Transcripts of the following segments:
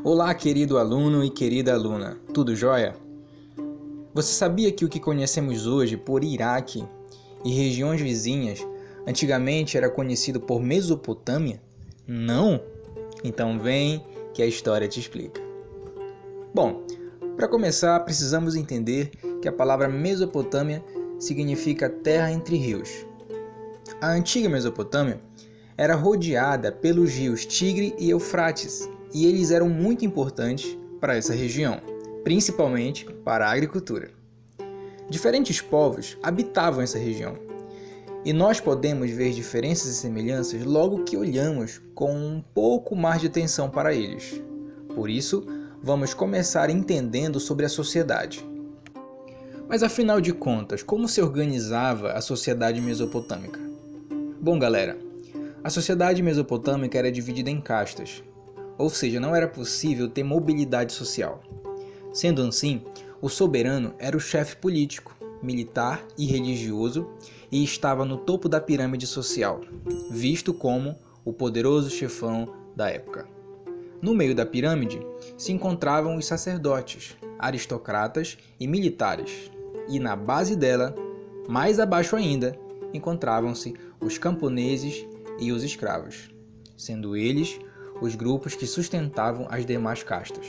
Olá, querido aluno e querida aluna, tudo jóia? Você sabia que o que conhecemos hoje por Iraque e regiões vizinhas antigamente era conhecido por Mesopotâmia? Não? Então vem que a história te explica. Bom, para começar, precisamos entender que a palavra Mesopotâmia significa terra entre rios. A antiga Mesopotâmia era rodeada pelos rios Tigre e Eufrates, e eles eram muito importantes para essa região, principalmente para a agricultura. Diferentes povos habitavam essa região, e nós podemos ver diferenças e semelhanças logo que olhamos com um pouco mais de atenção para eles. Por isso, vamos começar entendendo sobre a sociedade. Mas afinal de contas, como se organizava a sociedade mesopotâmica? Bom, galera, a sociedade mesopotâmica era dividida em castas, ou seja, não era possível ter mobilidade social. Sendo assim, o soberano era o chefe político, militar e religioso e estava no topo da pirâmide social, visto como o poderoso chefão da época. No meio da pirâmide se encontravam os sacerdotes, aristocratas e militares, e na base dela, mais abaixo ainda, encontravam-se os camponeses e os escravos, sendo eles os grupos que sustentavam as demais castas.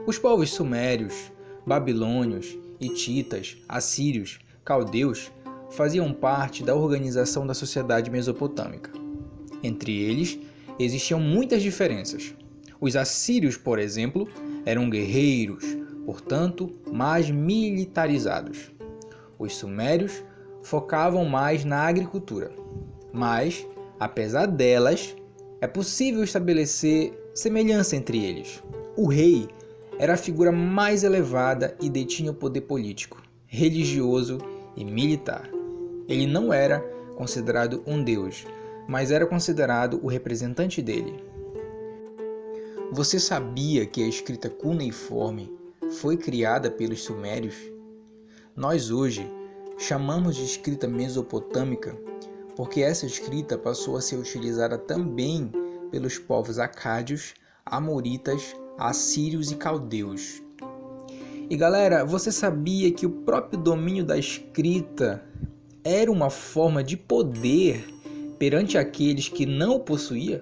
Os povos sumérios, babilônios, hititas, assírios, caldeus faziam parte da organização da sociedade mesopotâmica. Entre eles, existiam muitas diferenças. Os assírios, por exemplo, eram guerreiros, portanto, mais militarizados. Os sumérios focavam mais na agricultura, mas, apesar delas, é possível estabelecer semelhança entre eles. O rei era a figura mais elevada e detinha o poder político, religioso e militar. Ele não era considerado um deus, mas era considerado o representante dele. Você sabia que a escrita cuneiforme foi criada pelos sumérios? Nós hoje chamamos de escrita mesopotâmica porque essa escrita passou a ser utilizada também pelos povos acádios, amoritas, assírios e caldeus. E galera, você sabia que o próprio domínio da escrita era uma forma de poder perante aqueles que não o possuíam?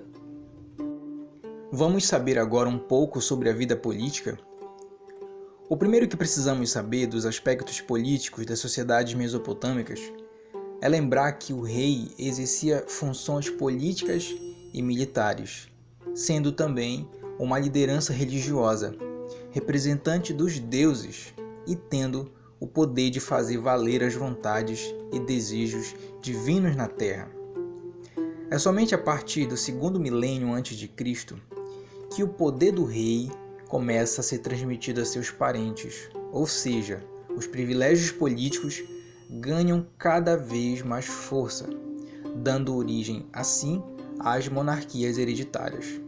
Vamos saber agora um pouco sobre a vida política? O primeiro que precisamos saber dos aspectos políticos das sociedades mesopotâmicas é lembrar que o rei exercia funções políticas e militares, sendo também uma liderança religiosa, representante dos deuses e tendo o poder de fazer valer as vontades e desejos divinos na terra. É somente a partir do segundo milênio antes de Cristo que o poder do rei começa a ser transmitido a seus parentes, ou seja, os privilégios políticos ganham cada vez mais força, dando origem, assim, às monarquias hereditárias.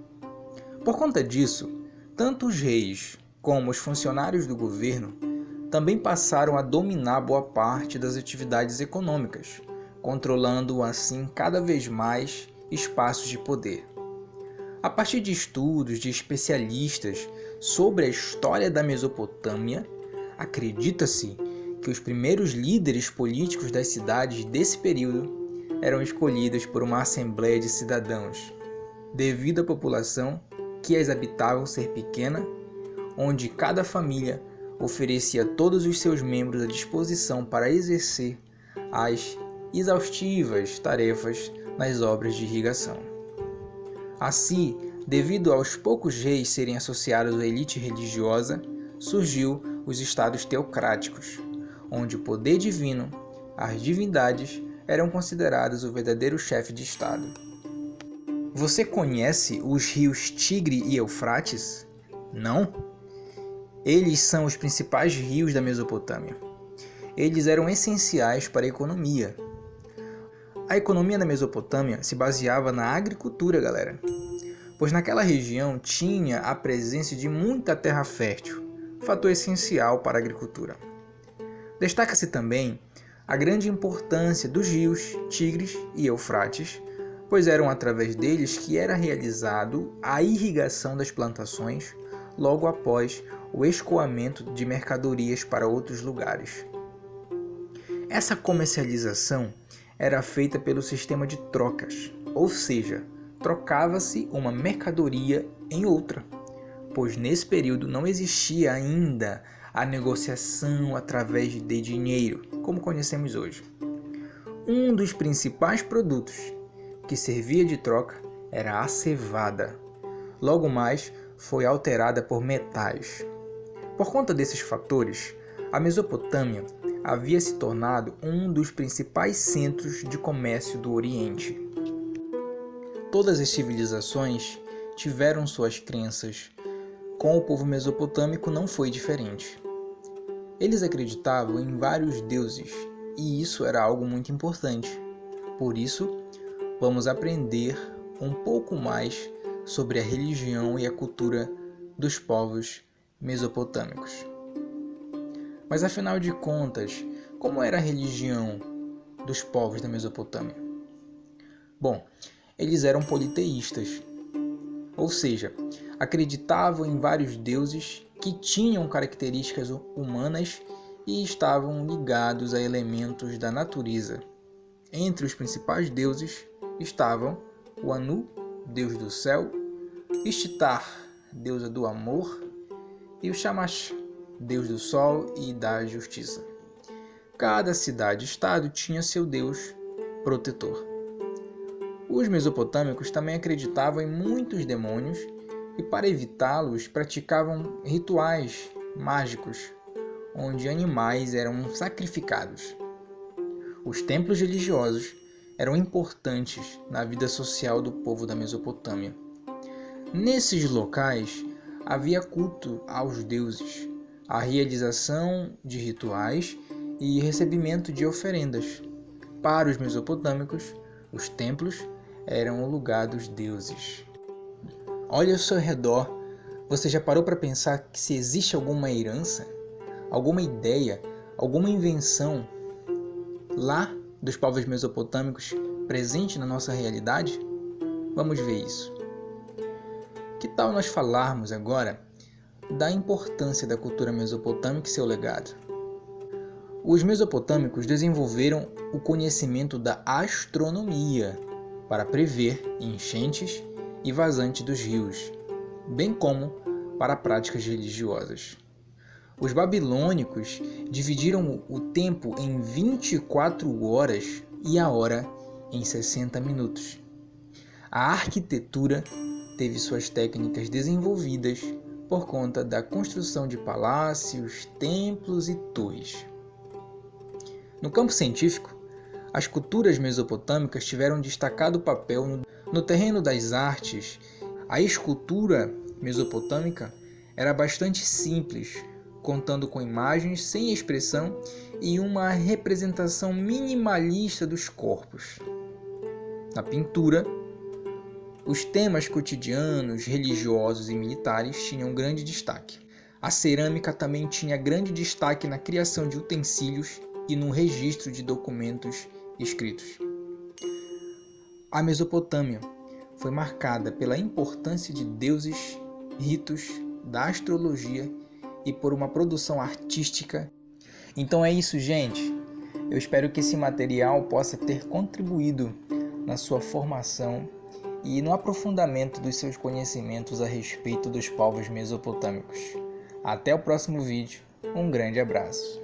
Por conta disso, tanto os reis como os funcionários do governo também passaram a dominar boa parte das atividades econômicas, controlando assim cada vez mais espaços de poder. A partir de estudos de especialistas sobre a história da Mesopotâmia, acredita-se que os primeiros líderes políticos das cidades desse período eram escolhidos por uma assembleia de cidadãos, devido à população que as habitavam ser pequena, onde cada família oferecia todos os seus membros à disposição para exercer as exaustivas tarefas nas obras de irrigação. Assim, devido aos poucos reis serem associados à elite religiosa, surgiu os estados teocráticos, onde o poder divino, as divindades, eram considerados o verdadeiro chefe de estado. Você conhece os rios Tigre e Eufrates? Não? Eles são os principais rios da Mesopotâmia. Eles eram essenciais para a economia. A economia da Mesopotâmia se baseava na agricultura, galera, pois naquela região tinha a presença de muita terra fértil, fator essencial para a agricultura. Destaca-se também a grande importância dos rios Tigres e Eufrates pois eram através deles que era realizado a irrigação das plantações logo após o escoamento de mercadorias para outros lugares. Essa comercialização era feita pelo sistema de trocas, ou seja, trocava-se uma mercadoria em outra, pois nesse período não existia ainda a negociação através de dinheiro, como conhecemos hoje. Um dos principais produtos que servia de troca era a cevada. Logo mais foi alterada por metais. Por conta desses fatores, a Mesopotâmia havia se tornado um dos principais centros de comércio do Oriente. Todas as civilizações tiveram suas crenças. Com o povo mesopotâmico não foi diferente. Eles acreditavam em vários deuses, e isso era algo muito importante. Por isso, vamos aprender um pouco mais sobre a religião e a cultura dos povos mesopotâmicos. Mas afinal de contas, como era a religião dos povos da Mesopotâmia? Bom, eles eram politeístas, ou seja, acreditavam em vários deuses que tinham características humanas e estavam ligados a elementos da natureza. Entre os principais deuses estavam o Anu, deus do céu, Ishtar, deusa do amor, e o Shamash, deus do sol e da justiça. Cada cidade-estado tinha seu deus protetor. Os mesopotâmicos também acreditavam em muitos demônios e, para evitá-los, praticavam rituais mágicos, onde animais eram sacrificados. Os templos religiosos eram importantes na vida social do povo da Mesopotâmia. Nesses locais havia culto aos deuses, a realização de rituais e recebimento de oferendas. Para os mesopotâmicos, os templos eram o lugar dos deuses. Olhe ao seu redor, você já parou para pensar que se existe alguma herança, alguma ideia, alguma invenção lá dos povos mesopotâmicos presente na nossa realidade? Vamos ver isso. Que tal nós falarmos agora da importância da cultura mesopotâmica e seu legado? Os mesopotâmicos desenvolveram o conhecimento da astronomia para prever enchentes e vazantes dos rios, bem como para práticas religiosas. Os babilônicos dividiram o tempo em 24 horas e a hora em 60 minutos. A arquitetura teve suas técnicas desenvolvidas por conta da construção de palácios, templos e torres. No campo científico, as culturas mesopotâmicas tiveram destacado papel no terreno das artes. A escultura mesopotâmica era bastante simples, contando com imagens sem expressão e uma representação minimalista dos corpos. Na pintura, os temas cotidianos, religiosos e militares tinham grande destaque. A cerâmica também tinha grande destaque na criação de utensílios e no registro de documentos escritos. A Mesopotâmia foi marcada pela importância de deuses, ritos, da astrologia e por uma produção artística. Então é isso, gente. Eu espero que esse material possa ter contribuído na sua formação e no aprofundamento dos seus conhecimentos a respeito dos povos mesopotâmicos. Até o próximo vídeo. Um grande abraço.